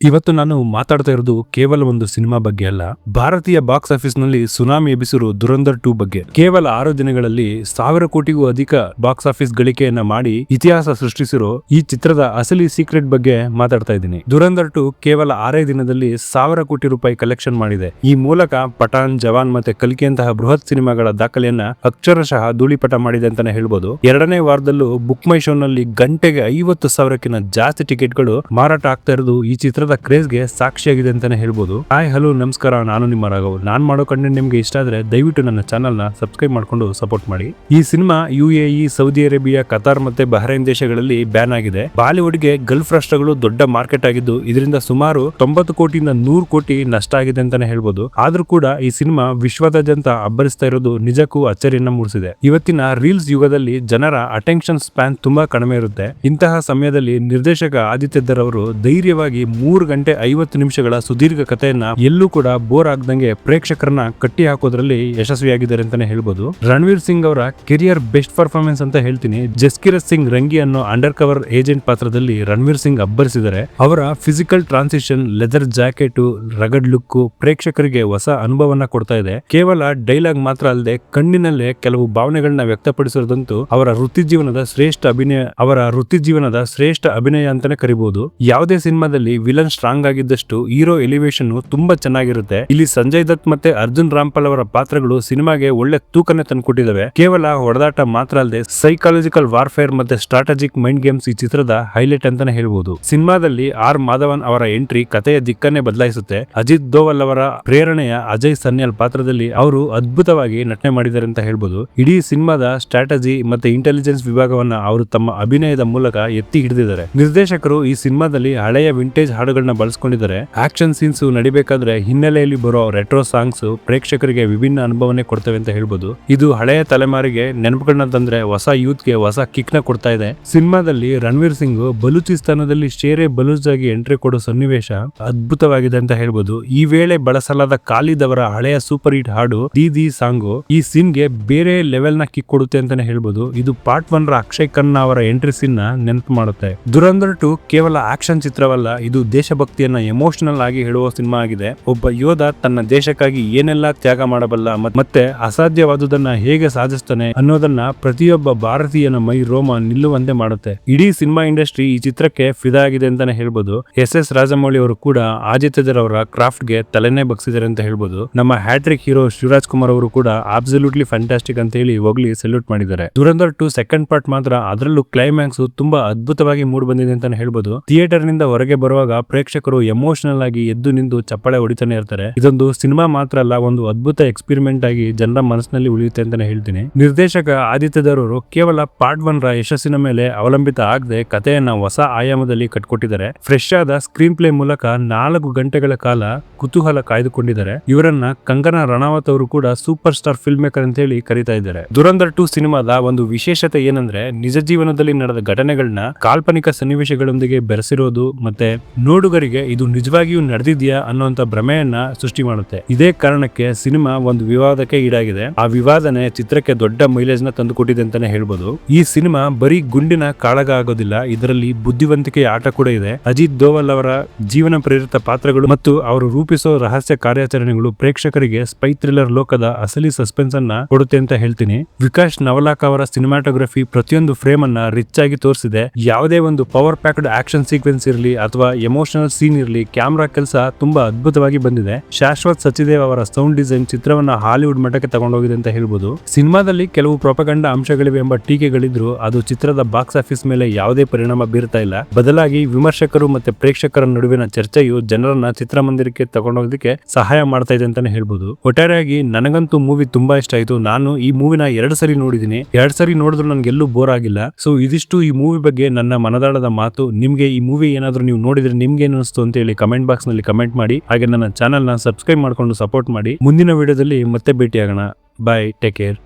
ಇವತ್ತು ನಾನು ಮಾತಾಡ್ತಾ ಇರೋದು ಕೇವಲ ಒಂದು ಸಿನಿಮಾ ಬಗ್ಗೆ ಅಲ್ಲ, ಭಾರತೀಯ ಬಾಕ್ಸ್ ಆಫೀಸ್ ನಲ್ಲಿ ಸುನಾಮಿ ಎಬ್ಬಿಸಿರೋ ದುರಂಧರ್ 2 ಬಗ್ಗೆ. ಕೇವಲ 6 ದಿನಗಳಲ್ಲಿ 1000 ಕೋಟಿಗೂ ಅಧಿಕ ಬಾಕ್ಸ್ ಆಫೀಸ್ ಗಳಿಕೆಯನ್ನ ಮಾಡಿ ಇತಿಹಾಸ ಸೃಷ್ಟಿಸಿರೋ ಈ ಚಿತ್ರದ ಅಸಲಿ ಸೀಕ್ರೆಟ್ ಬಗ್ಗೆ ಮಾತಾಡ್ತಾ ಇದ್ದೀನಿ. ದುರಂಧರ್ 2 ಕೇವಲ 6 ದಿನದಲ್ಲಿ 1000 ಕೋಟಿ ರೂಪಾಯಿ ಕಲೆಕ್ಷನ್ ಮಾಡಿದೆ. ಈ ಮೂಲಕ ಪಠಾಣ್, ಜವಾನ್ ಮತ್ತೆ ಕಲ್ಕಿಯಂತಹ ಬೃಹತ್ ಸಿನಿಮಾಗಳ ದಾಖಲೆಯನ್ನ ಅಕ್ಷರಶಃ ಧೂಳಿಪಟ ಮಾಡಿದೆ ಅಂತಾನೆ ಹೇಳ್ಬೋದು. ಎರಡನೇ ವಾರದಲ್ಲೂ ಬುಕ್ ಮೈ ಶೋ ನಲ್ಲಿ ಗಂಟೆಗೆ 50,000ಕ್ಕಿಂತ ಜಾಸ್ತಿ ಟಿಕೆಟ್ಗಳು ಮಾರಾಟ ಆಗ್ತಾ ಇರೋದು ಈ ಚಿತ್ರದ ಕ್ರೇಜ್ಗೆ ಸಾಕ್ಷಿಯಾಗಿದೆ ಅಂತಾನೆ ಹೇಳ್ಬೋದು. ಹಾಯ್ ಹಲೋ ನಮಸ್ಕಾರ, ನಾನು ನಿಮ್ಮ ರಾಘವ್. ನಾನ್ ಮಾಡೋ ಕಂಟೆಂಟ್ ನಿಮ್ಗೆ ಇಷ್ಟ ಆದ್ರೆ ದಯವಿಟ್ಟು ನನ್ನ ಚಾನಲ್ ನ ಸಬ್ಸ್ಕ್ರೈಬ್ ಮಾಡ್ಕೊಂಡು ಸಪೋರ್ಟ್ ಮಾಡಿ. ಈ cinema UAE, Saudi Arabia, Qatar ಮತ್ತೆ ಬಹ್ರೈನ್ ದೇಶಗಳಲ್ಲಿ ಬ್ಯಾನ್ ಆಗಿದೆ. ಬಾಲಿವುಡ್ಗೆ ಗಲ್ಫ್ ರಾಷ್ಟ್ರಗಳು ದೊಡ್ಡ ಮಾರ್ಕೆಟ್ ಆಗಿದ್ದು ಇದರಿಂದ ಸುಮಾರು 90 ಕೋಟಿಯಿಂದ 100 ಕೋಟಿ ನಷ್ಟ ಆಗಿದೆ ಅಂತಾನೆ ಹೇಳ್ಬೋದು. ಆದ್ರೂ ಕೂಡ ಈ ಸಿನಿಮಾ ವಿಶ್ವದಾದ್ಯಂತ ಅಬ್ಬರಿಸ್ತಾ ಇರೋದು ನಿಜಕ್ಕೂ ಅಚ್ಚರಿಯನ್ನ ಮೂಡಿಸಿದೆ. ಇವತ್ತಿನ ರೀಲ್ಸ್ ಯುಗದಲ್ಲಿ ಜನರ ಅಟೆನ್ಷನ್ ಸ್ಪ್ಯಾನ್ ತುಂಬಾ ಕಡಿಮೆ ಇರುತ್ತೆ. ಇಂತಹ ಸಮಯದಲ್ಲಿ ನಿರ್ದೇಶಕ ಆದಿತ್ಯ ಅವರು ಧೈರ್ಯವಾಗಿ 3 ಗಂಟೆ 50 ನಿಮಿಷಗಳ ಸುದೀರ್ಘ ಕಥೆಯನ್ನ ಎಲ್ಲೂ ಕೂಡ ಬೋರ್ ಆಗದಂಗೆ ಪ್ರೇಕ್ಷಕರನ್ನ ಕಟ್ಟಿ ಹಾಕೋದ್ರಲ್ಲಿ ಯಶಸ್ವಿಯಾಗಿದ್ದಾರೆ ಅಂತಾನೆ ಹೇಳ್ಬೋದು. ರಣವೀರ್ ಸಿಂಗ್ ಅವರ ಕೆರಿಯರ್ ಬೆಸ್ಟ್ ಪರ್ಫಾರ್ಮೆನ್ಸ್ ಅಂತ ಹೇಳ್ತೀನಿ. ಜಸ್ಕಿರತ್ ಸಿಂಗ್ ರಂಗಿ ಅನ್ನೋ ಅಂಡರ್ ಕವರ್ ಏಜೆಂಟ್ ಪಾತ್ರದಲ್ಲಿ ರಣವೀರ್ ಸಿಂಗ್ ಅಬ್ಬರಿಸಿದ್ದಾರೆ. ಅವರ ಫಿಸಿಕಲ್ ಟ್ರಾನ್ಸಿಷನ್, ಲೆದರ್ ಜಾಕೆಟ್, ರಗಡ್ ಲುಕ್ ಪ್ರೇಕ್ಷಕರಿಗೆ ಹೊಸ ಅನುಭವನ ಕೊಡ್ತಾ ಇದೆ. ಕೇವಲ ಡೈಲಾಗ್ ಮಾತ್ರ ಅಲ್ಲದೆ ಕಣ್ಣಿನಲ್ಲೇ ಕೆಲವು ಭಾವನೆಗಳನ್ನ ವ್ಯಕ್ತಪಡಿಸೋದಂತೂ ಅವರ ವೃತ್ತಿ ಜೀವನದ ಶ್ರೇಷ್ಠ ಅಭಿನಯ ಅಂತಾನೆ ಕರಿಬಹುದು. ಯಾವುದೇ ಸಿನಿಮಾದಲ್ಲಿ ವಿಲನ್ ಸ್ಟ್ರಾಂಗ್ ಆಗಿದ್ದಷ್ಟು ಹೀರೋ ಎಲಿವೇಶನ್ ತುಂಬಾ ಚೆನ್ನಾಗಿರುತ್ತೆ. ಇಲ್ಲಿ ಸಂಜಯ್ ದತ್ ಮತ್ತೆ ಅರ್ಜುನ್ ರಾಂಪಾಲ್ ಅವರ ಪಾತ್ರಗಳು ಸಿನಿಮಾಗೆ ಒಳ್ಳೆ ತೂಕನೆ ತಂದುಕೊಟ್ಟಿದ್ದಾವೆ. ಕೇವಲ ಹೊಡೆದಾಟ ಮಾತ್ರ ಅಲ್ಲದೆ ಸೈಕಾಲಜಿಕಲ್ ವಾರ್ಫೇರ್ ಮತ್ತೆ ಸ್ಟ್ರಾಟಜಿಕ್ ಮೈಂಡ್ ಗೇಮ್ಸ್ ಈ ಚಿತ್ರದ ಹೈಲೈಟ್ ಅಂತಾನೆ ಹೇಳ್ಬೋದು. ಸಿನಿಮಾದಲ್ಲಿ ಆರ್ ಮಾಧವನ್ ಅವರ ಎಂಟ್ರಿ ಕಥೆಯ ದಿಕ್ಕನ್ನೇ ಬದಲಾಯಿಸುತ್ತೆ. ಅಜಿತ್ ದೋವಲ್ ಅವರ ಪ್ರೇರಣೆಯ ಅಜಯ್ ಸನ್ಯಾಲ್ ಪಾತ್ರದಲ್ಲಿ ಅವರು ಅದ್ಭುತವಾಗಿ ನಟನೆ ಮಾಡಿದ್ದಾರೆ ಅಂತ ಹೇಳ್ಬೋದು. ಇಡೀ ಸಿನಿಮಾದ ಸ್ಟ್ರಾಟಜಿ ಮತ್ತೆ ಇಂಟೆಲಿಜೆನ್ಸ್ ವಿಭಾಗವನ್ನ ಅವರು ತಮ್ಮ ಅಭಿನಯದ ಮೂಲಕ ಎತ್ತಿ ಹಿಡಿದಿದ್ದಾರೆ. ನಿರ್ದೇಶಕರು ಈ ಸಿನಿಮಾದಲ್ಲಿ ಹಳೆಯ ವಿಂಟೇಜ್ ಹಾಡುಗಳನ್ನ ಬಳಸ್ಕೊಂಡಿದ್ದಾರೆ. ಆಕ್ಷನ್ ಸೀನ್ಸ್ ನಡಿಬೇಕಾದ್ರೆ ಹಿನ್ನೆಲೆಯಲ್ಲಿ ಬರೋ ರೆಟ್ರೋ ಸಾಂಗ್ಸ್ ಪ್ರೇಕ್ಷಕರಿಗೆ ವಿಭಿನ್ನ ಅನುಭವನೆ ಕೊಡ್ತವೆ ಅಂತ ಹೇಳ್ಬೋದು. ಇದು ಹಳೆಯ ತಲೆಮಾರಿಗೆ ನೆನಪುಗಳನ್ನ ತಂದ್ರೆ ಹೊಸ ಯೂತ್ಗೆ ಹೊಸ ಕಿಕ್ ನ ಕೊಡ್ತಾ ಇದೆ. ಸಿನಿಮಾದಲ್ಲಿ ರಣವೀರ್ ಸಿಂಗ್ ಬಲೂಚಿಸ್ತಾನದಲ್ಲಿ ಶೇರೆ ಬಲೂಚ್ ಆಗಿ ಎಂಟ್ರಿ ಕೊಡೋ ಸನ್ನಿವೇಶ ಅದ್ಭುತವಾಗಿದೆ ಅಂತ ಹೇಳ್ಬೋದು. ಈ ವೇಳೆ ಬಳಸಲಾದ ಖಾಲಿದ್ ಅವರ ಹಳೆಯ ಸೂಪರ್ ಹಿಟ್ ಹಾಡು ದಿ ಸಾಂಗ್ ಈ ಸೀನ್ ಗೆ ಬೇರೆ ಲೆವೆಲ್ ನ ಕಿಕ್ ಕೊಡುತ್ತೆ ಅಂತಾನೆ ಹೇಳ್ಬೋದು. ಇದು ಪಾರ್ಟ್ 1 ರ ಅಕ್ಷಯ್ ಖನ್ನಾ ಅವರ ಎಂಟ್ರಿ ಸೀನ್ ನ ನೆನಪು ಮಾಡುತ್ತೆ. ದುರಂಧರ್ 2 ಕೇವಲ ಆಕ್ಷನ್ ಚಿತ್ರವಲ್ಲ, ಇದು ದೇಶಭಕ್ತಿಯನ್ನ ಎಮೋಷನಲ್ ಆಗಿ ಹೇಳುವ ಸಿನಿಮಾ ಆಗಿದೆ. ಒಬ್ಬ ಯೋಧ ತನ್ನ ದೇಶಕ್ಕಾಗಿ ಏನೆಲ್ಲಾ ತ್ಯಾಗ ಮಾಡಬಲ್ಲ ಮತ್ತೆ ಅಸಾಧ್ಯವಾದುದನ್ನ ಹೇಗೆ ಸಾಧಿಸ್ತಾನೆ ಅನ್ನೋದನ್ನ ಪ್ರತಿಯೊಬ್ಬ ಭಾರತೀಯನ ಮೈ ರೋಮ ನಿಲ್ಲುವಂತೆ ಮಾಡುತ್ತೆ. ಇಡೀ ಸಿನಿಮಾ ಇಂಡಸ್ಟ್ರಿ ಈ ಚಿತ್ರಕ್ಕೆ ಫಿದಾ ಆಗಿದೆ ಅಂತಾನೆ ಹೇಳ್ಬೋದು. SS ರಾಜಮೌಳಿ ಅವರು ಕೂಡ ಆದಿತ್ಯ ಅವರ ಕ್ರಾಫ್ಟ್ ಗೆ ತಲೆನೇ ಬಗ್ಸಿದ್ದಾರೆ ಅಂತ ಹೇಳ್ಬೋದು. ನಮ್ಮ ಹ್ಯಾಟ್ರಿಕ್ ಹೀರೋ ಶಿವರಾಜ್ ಕುಮಾರ್ ಅವರು ಕೂಡ ಅಬ್ಸಲ್ಯೂಟ್ಲಿ ಫ್ಯಾಂಟಾಸ್ಟಿಕ್ ಅಂತ ಹೇಳಿ ಹೋಗ್ಲಿ ಸೆಲ್ಯೂಟ್ ಮಾಡಿದ್ದಾರೆ. ದುರಂಧರ್ 2 ಸೆಕೆಂಡ್ ಪಾರ್ಟ್ ಮಾತ್ರ, ಅದರಲ್ಲೂ ಕ್ಲೈಮ್ಯಾಕ್ಸ್ ತುಂಬಾ ಅದ್ಭುತವಾಗಿ ಮೂಡ್ ಬಂದಿದೆ ಅಂತಾನೆ ಹೇಳ್ಬೋದು. ಥಿಯೇಟರ್ ನಿಂದ ಹೊರಗೆ ಬರುವಾಗ ಪ್ರೇಕ್ಷಕರು ಎಮೋಷನಲ್ ಆಗಿ ಎದ್ದು ನಿಂತು ಚಪ್ಪಾಳೆ ಹೊಡಿತಾನೆ ಇರ್ತಾರೆ. ಇದೊಂದು ಸಿನಿಮಾ ಮಾತ್ರ ಅಲ್ಲ, ಒಂದು ಅದ್ಭುತ ಎಕ್ಸ್ಪೆರಿಮೆಂಟ್ ಆಗಿ ಜನರ ಮನಸ್ಸಿನಲ್ಲಿ ಉಳಿಯುತ್ತೆ ಅಂತಾನೆ ಹೇಳ್ತೀನಿ. ನಿರ್ದೇಶಕ ಆದಿತ್ಯ ಅವರು ಕೇವಲ ಪಾರ್ಟ್ 1 ರ ಯಶಸ್ಸಿನ ಮೇಲೆ ಅವಲಂಬಿತ ಆಗದೆ ಕಥೆಯನ್ನ ಹೊಸ ಆಯಾಮದಲ್ಲಿ ಕಟ್ಕೊಟ್ಟಿದ್ದಾರೆ. ಫ್ರೆಶ್ ಆದ ಸ್ಕ್ರೀನ್ ಪ್ಲೇ ಮೂಲಕ 4 ಗಂಟೆಗಳ ಕಾಲ ಕುತೂಹಲ ಕಾಯ್ದುಕೊಂಡಿದ್ದಾರೆ. ಇವರನ್ನ ಕಂಗನಾ ರಣಾವತ್ ಅವರು ಕೂಡ ಸೂಪರ್ ಸ್ಟಾರ್ ಫಿಲ್ಮ್ ಮೇಕರ್ ಅಂತ ಹೇಳಿ ಕರೀತಾ ಇದ್ದಾರೆ. ದುರಂಧರ್ 2 ಸಿನಿಮಾದ ಒಂದು ವಿಶೇಷತೆ ಏನಂದ್ರೆ ನಿಜ ಜೀವನದಲ್ಲಿ ನಡೆದ ಘಟನೆಗಳನ್ನ ಕಾಲ್ಪನಿಕ ಸನ್ನಿವೇಶಗಳೊಂದಿಗೆ ಬೆರೆಸಿರೋದು ಮತ್ತೆ ನೋಡುಗರಿಗೆ ಇದು ನಿಜವಾಗಿಯೂ ನಡೆದಿದ್ಯಾ ಅನ್ನೋಂತ ಭ್ರಮೆಯನ್ನ ಸೃಷ್ಟಿ ಮಾಡುತ್ತೆ. ಇದೇ ಕಾರಣಕ್ಕೆ ಸಿನಿಮಾ ಒಂದು ವಿವಾದಕ್ಕೆ ಈಡಾಗಿದೆ. ಆ ವಿವಾದನೆ ಚಿತ್ರಕ್ಕೆ ದೊಡ್ಡ ಮೈಲೇಜ್ ನ ತಂದುಕೊಟ್ಟಿದೆ ಅಂತಾನೆ ಹೇಳ್ಬೋದು. ಈ ಸಿನಿಮಾ ಬರೀ ಗುಂಡಿನ ಕಾಳಗ ಆಗೋದಿಲ್ಲ, ಇದರಲ್ಲಿ ಬುದ್ಧಿವಂತಿಕೆಯ ಆಟ ಕೂಡ ಇದೆ. ಅಜಿತ್ ದೋವಲ್ ಅವರ ಜೀವನ ಪ್ರೇರಿತ ಪಾತ್ರಗಳು ಮತ್ತು ಅವರು ರೂಪಿಸೋ ರಹಸ್ಯ ಕಾರ್ಯಾಚರಣೆಗಳು ಪ್ರೇಕ್ಷಕರಿಗೆ ಸ್ಪೈ ಥ್ರಿಲ್ಲರ್ ಲೋಕದ ಅಸಲಿ ಸಸ್ಪೆನ್ಸ್ ಅನ್ನ ಕೊಡುತ್ತೆ ಅಂತ ಹೇಳ್ತೀನಿ. ವಿಕಾಸ್ ನವಲಾಕ್ ಅವರ ಸಿನಿಮಾಟೋಗ್ರಫಿ ಪ್ರತಿಯೊಂದು ಫ್ರೇಮ್ ಅನ್ನ ರಿಚ್ ಆಗಿ ತೋರಿಸಿದೆ. ಯಾವುದೇ ಒಂದು ಪವರ್ ಪ್ಯಾಕ್ಡ್ ಆಕ್ಷನ್ ಸೀಕ್ವೆನ್ಸ್ ಇರಲಿ ಅಥವಾ ಎಮೋಷನಲ್ ಸೀನ್ ಇರಲಿ, ಕ್ಯಾಮ್ರಾ ಕೆಲಸ ತುಂಬಾ ಅದ್ಭುತವಾಗಿ ಬಂದಿದೆ. ಶಾಶ್ವತ್ ಸಚಿದೇವ್ ಅವರ ಸೌಂಡ್ ಡಿಸೈನ್ ಚಿತ್ರವನ್ನ ಹಾಲಿವುಡ್ ಮಟ್ಟಕ್ಕೆ ತಗೊಂಡೋಗಿದೆ ಅಂತ ಹೇಳ್ಬೋದು. ಸಿನಿಮಾದಲ್ಲಿ ಕೆಲವು ಪ್ರೊಪಗಂಡ ಅಂಶಗಳಿವೆ ಎಂಬ ಟೀಕೆಗಳಿದ್ರು ಅದು ಚಿತ್ರದ ಬಾಕ್ಸ್ ಆಫೀಸ್ ಮೇಲೆ ಯಾವುದೇ ಪರಿಣಾಮ ಬೀರ್ತಾ ಇಲ್ಲ. ಬದಲಾಗಿ ವಿಮರ್ಶಕರು ಮತ್ತೆ ಪ್ರೇಕ್ಷಕರ ನಡುವಿನ ಚರ್ಚೆಯು ಜನರನ್ನ ಚಿತ್ರಮಂದಿರಕ್ಕೆ ತಗೊಂಡೋಗೋದಕ್ಕೆ ಸಹಾಯ ಮಾಡ್ತಾ ಇದೆ ಅಂತಾನೆ ಹೇಳ್ಬೋದು. ಒಟ್ಟಾರೆಯಾಗಿ ನನಗಂತೂ ಮೂವಿ ತುಂಬಾ ಇಷ್ಟ ಆಯ್ತು. ನಾನು ಈ ಮೂವಿನ 2 ಸರಿ ನೋಡಿದೀನಿ. 2 ಸರಿ ನೋಡಿದ್ರು ನನ್ಗೆಲ್ಲೂ ಬೋರ್ ಆಗಿಲ್ಲ. ಸೊ ಇದಿಷ್ಟು ಈ ಮೂವಿ ಬಗ್ಗೆ ನನ್ನ ಮನದಾಳದ ಮಾತು. ನಿಮ್ಗೆ ಈ ಮೂವಿ ಏನಾದ್ರೂ ನೀವು ನೋಡಿದ್ರೆ ನಿಮ್ಗೆ ಏನು ಅನಿಸ್ತು ಅಂತ ಹೇಳಿ ಕಮೆಂಟ್ ಬಾಕ್ಸ್ ನಲ್ಲಿ ಕಮೆಂಟ್ ಮಾಡಿ. ಹಾಗೆ ನನ್ನ ಚಾನೆಲ್ ನ ಸಬ್ಸ್ಕ್ರೈಬ್ ಮಾಡ್ಕೊಂಡು ಸಪೋರ್ಟ್ ಮಾಡಿ. ಮುಂದಿನ ವಿಡಿಯೋದಲ್ಲಿ ಮತ್ತೆ ಭೇಟಿಯಾಗೋಣ. ಬಾಯ್, ಟೇಕ್ ಕೇರ್.